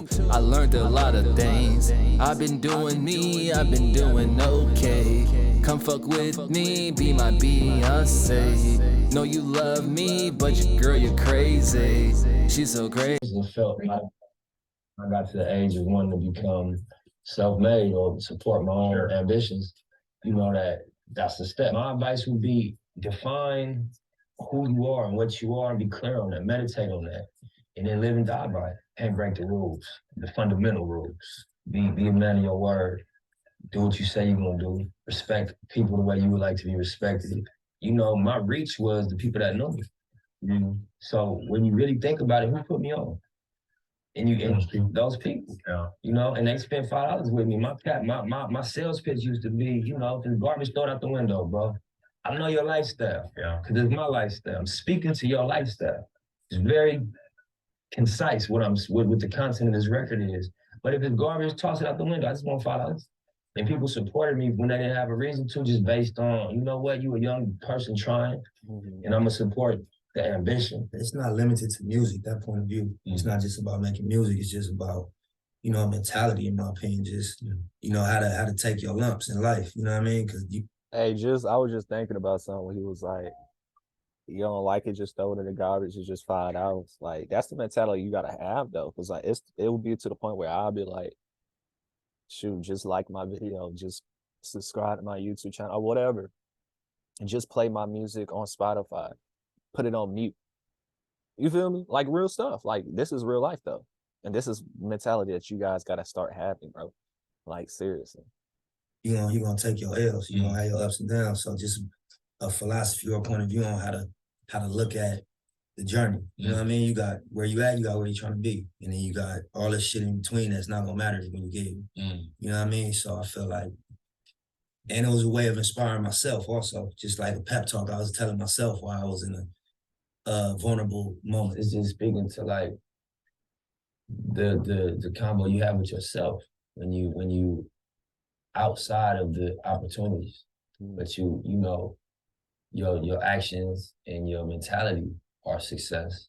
too. I learned a lot of things. I've been doing me, I've been doing okay. Come fuck with me, be my Beyonce. Know you love me, but girl, you're crazy. She's so great. I felt like I got to the age of wanting to become self-made or support my own ambitions. You know, that's the step. My advice would be define who you are and what you are and be clear on that, meditate on that, and then live and die by it. Can't break the rules, the fundamental rules. Be a man of your word. Do what you say you're gonna do. Respect people the way you would like to be respected. You know, my reach was the people that know me. Mm-hmm. So when you really think about it, who put me on? And those people, you know, and they spent $5 with me. My sales pitch used to be, you know, if it's garbage, throw it out the window, bro. I know your lifestyle, because it's my lifestyle. I'm speaking to your lifestyle. It's very concise what the content of this record is. But if it's garbage, toss it out the window. I just want $5. And people supported me when they didn't have a reason to, just based on, you know what, you a young person trying, and I'm gonna support the ambition. It's not limited to music, that point of view. It's not just about making music, it's just about, you know, mentality, in my opinion, just, you know, how to take your lumps in life, you know what I mean? Because Hey, I was just thinking about something when he was like, you don't like it, just throw it in the garbage, it's just $5. Like, that's the mentality you gotta have though. Cause like it will be to the point where I'll be like, shoot, just like my video, just subscribe to my YouTube channel or whatever. And just play my music on Spotify. Put it on mute. You feel me? Like real stuff. Like this is real life though. And this is mentality that you guys gotta start having, bro. Like seriously. You're gonna take your L's, you're gonna have your ups and downs. So just a philosophy or a point of view on how to look at the journey. You know what I mean? You got where you at, you got where you're trying to be. And then you got all this shit in between that's not gonna matter when you get here. You know what I mean? So I feel like, and it was a way of inspiring myself also, just like a pep talk I was telling myself while I was in a vulnerable moment. It's just speaking to like the combo you have with yourself when you outside of the opportunities, but you know your actions and your mentality are success,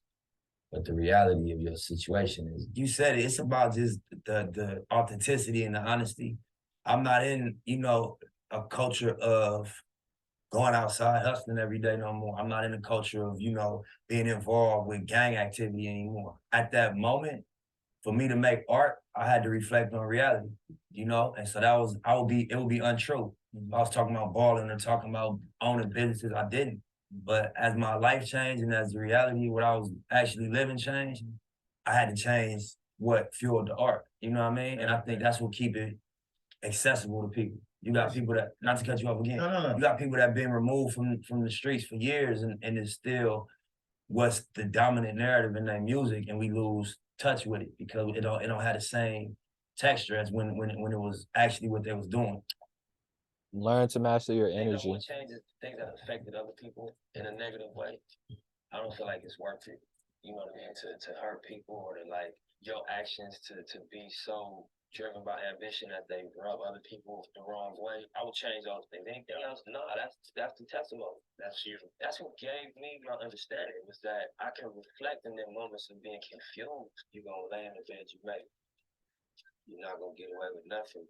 but the reality of your situation is. You said it. It's about just the authenticity and the honesty. I'm not in, you know, a culture of going outside hustling every day no more. I'm not in a culture of, you know, being involved with gang activity anymore. At that moment, for me to make art, I had to reflect on reality, you know? And so it would be untrue. I was talking about balling and talking about owning businesses. I didn't. But as my life changed and as the reality of what I was actually living changed, I had to change what fueled the art. You know what I mean? And I think that's what keep it accessible to people. You got people that, not to cut you off again, you got people that have been removed from the streets for years and it's still what's the dominant narrative in their music, and we lose touch with it because it don't have the same texture as when it was actually what they was doing. Learn to master your energy. What changes things that affected other people in a negative way, I don't feel like it's worth it. You know what I mean? To hurt people or to like your actions to be so driven by ambition that they rub other people the wrong way. I would change those things. Anything else? No, that's the testimony. That's you. That's what gave me my understanding, was that I can reflect in the moments of being confused. You're gonna lay in the bed you make. You're not gonna get away with nothing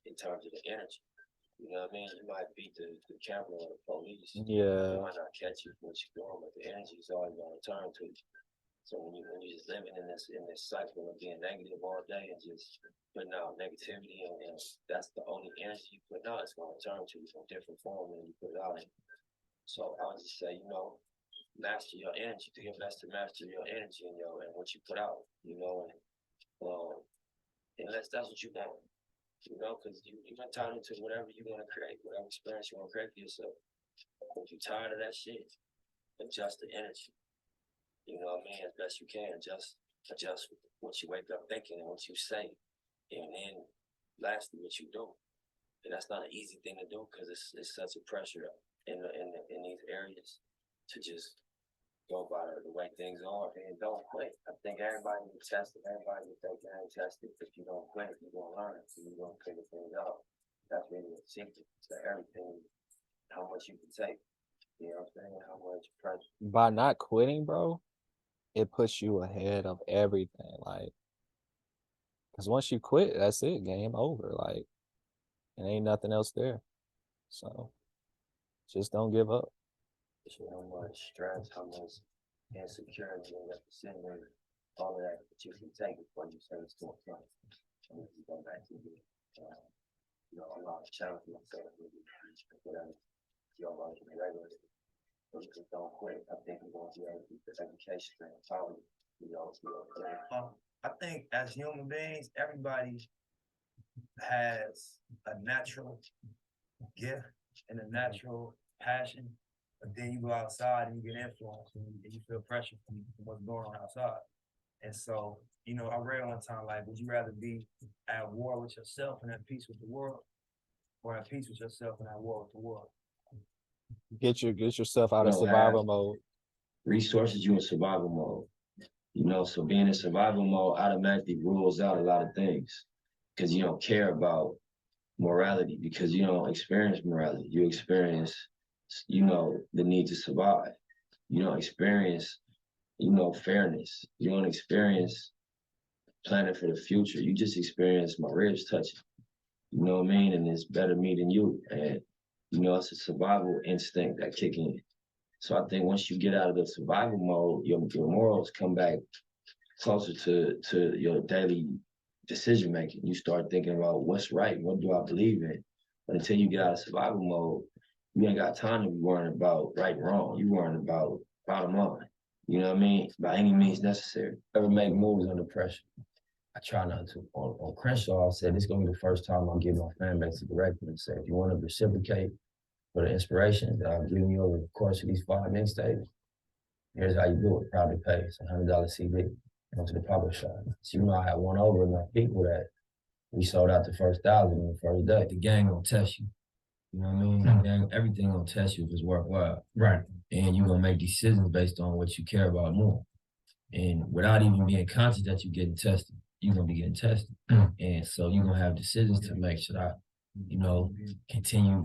in terms of the energy. You know what I mean? You might beat the camera or the police. Yeah. They might not catch you for what you're doing, but the energy is always gonna return to you. So when you're just living in this cycle of being negative all day and just putting out negativity and that's the only energy you put out, it's gonna return to you in a different form than you put it out in. So I would just say, you know, master your energy. Do your best to master your energy and what you put out, you know, and unless that's what you want, you know, because you're entitled to whatever you want to create, whatever experience you want to create for yourself. If you're tired of that shit, adjust the energy. You know what I mean? As best you can, adjust what you wake up thinking and what you say. And then lastly, what you do. And that's not an easy thing to do because it's such a pressure in these areas to just go by the way things are and don't quit. I think everybody needs tested. Everybody needs to get tested. If you don't quit, you're gonna learn. So you're gonna figure things out. That's really the secret to everything, how much you can take. You know what I'm saying? How much pressure. By not quitting, bro, it puts you ahead of everything. Like Because once you quit, that's it, game over. Like, it ain't nothing else there. So just don't give up. How much stress, how much insecurity, that percentage, all of that you can take before you say it's too much. And if you go back to the, a lot of challenging myself, whatever, your life is regular. So you just don't quit. I think we're going to be able to keep the education and empowerment. I think as human beings, everybody has a natural gift and a natural passion, but then you go outside and you get influenced and you feel pressure from what's going on outside. And so, I read one time, like, would you rather be at war with yourself and at peace with the world, or at peace with yourself and at war with the world? Get yourself out of survival mode. Resources, you in survival mode. So being in survival mode automatically rules out a lot of things because you don't care about morality, because you don't experience morality. You experience, the need to survive. You don't experience, fairness. You don't experience planning for the future. You just experience my ribs touching. You know what I mean? And it's better me than you. And, it's a survival instinct that kick in. So I think once you get out of the survival mode, your morals come back closer to your daily decision making. You start thinking about what's right, what do I believe in. But until you get out of survival mode, you ain't got time to be worrying about right and wrong. You worrying about bottom line. You know what I mean? By any means necessary. Ever make moves under pressure? I try not to. On Crenshaw, I said this is gonna be the first time I'll give my fan base a direct and say, if you want to reciprocate for the inspiration that I've given you over the course of these 5 mixtapes, here's how you do it. Proud to pay. It's a $100 CD. Go to the publisher. So I had won over enough people that we sold out the first 1,000 on the first day. The gang gonna test you. You know what I mean? The gang, everything gonna test you if it's worthwhile. Right. And you're gonna make decisions based on what you care about more. And without even being conscious that you're getting tested, you're gonna be getting tested. And so you're gonna have decisions to make. Should I, continue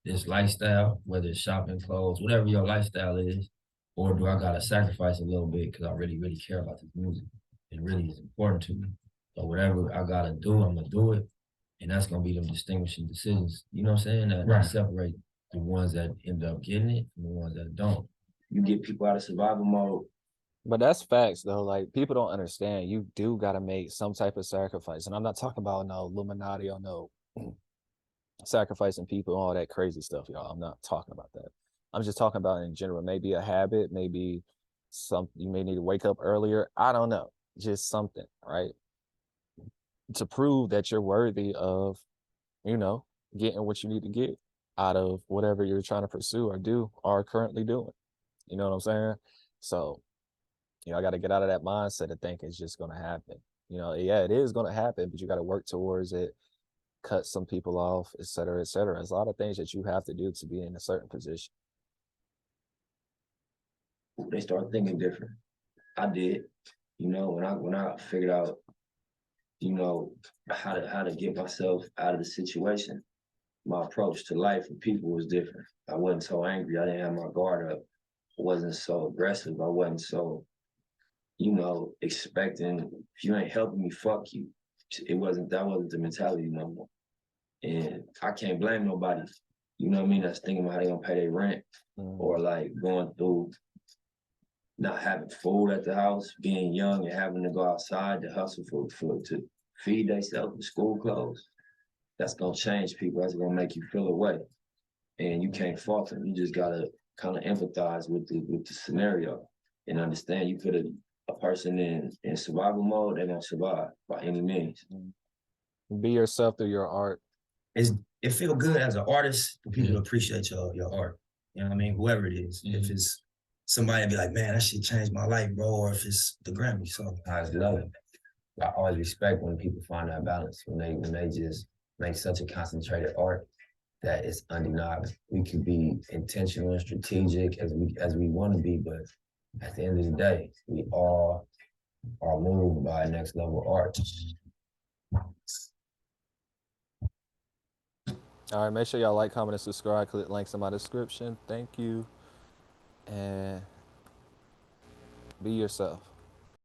this lifestyle, whether it's shopping, clothes, whatever your lifestyle is, or do I gotta sacrifice a little bit because I really, really care about this music? It really is important to me. So whatever I gotta do, I'm gonna do it. And that's gonna be them distinguishing decisions. You know what I'm saying? That separate the ones that end up getting it from the ones that don't. You get people out of survival mode. But that's facts though. Like, people don't understand. You do gotta make some type of sacrifice. And I'm not talking about no Illuminati or no sacrificing people, all that crazy stuff, y'all. I'm not talking about that. I'm just talking about in general. Maybe a habit, maybe you may need to wake up earlier. I don't know. Just something, right? To prove that you're worthy of, getting what you need to get out of whatever you're trying to pursue or do or currently doing. You know what I'm saying? So, I got to get out of that mindset of thinking it's just going to happen. Yeah, it is going to happen, but you got to work towards it, cut some people off, et cetera, et cetera. There's a lot of things that you have to do to be in a certain position. They start thinking different. I did, when I figured out, how to get myself out of the situation, my approach to life and people was different. I wasn't so angry. I didn't have my guard up. I wasn't so aggressive. I wasn't so, expecting, if you ain't helping me, fuck you. That wasn't the mentality no more. And I can't blame nobody, that's thinking about how they gonna pay their rent or like going through not having food at the house, being young and having to go outside to hustle to feed themselves with school clothes. That's gonna change people. That's gonna make you feel away. And you can't fault them. You just gotta kind of empathize with the scenario and understand you put a person in survival mode, they're gonna survive by any means. Be yourself through your art. It feel good as an artist for people to appreciate your art. You know what I mean? Whoever it is. If it's somebody be like, man, that shit changed my life, bro, or if it's the Grammy. So I just love it. I always respect when people find that balance, when they just make such a concentrated art that it's undeniable. We could be intentional and strategic as we want to be, but at the end of the day, we all are moved by next level art. All right, make sure y'all like, comment, and subscribe. Click links in my description. Thank you. And be yourself.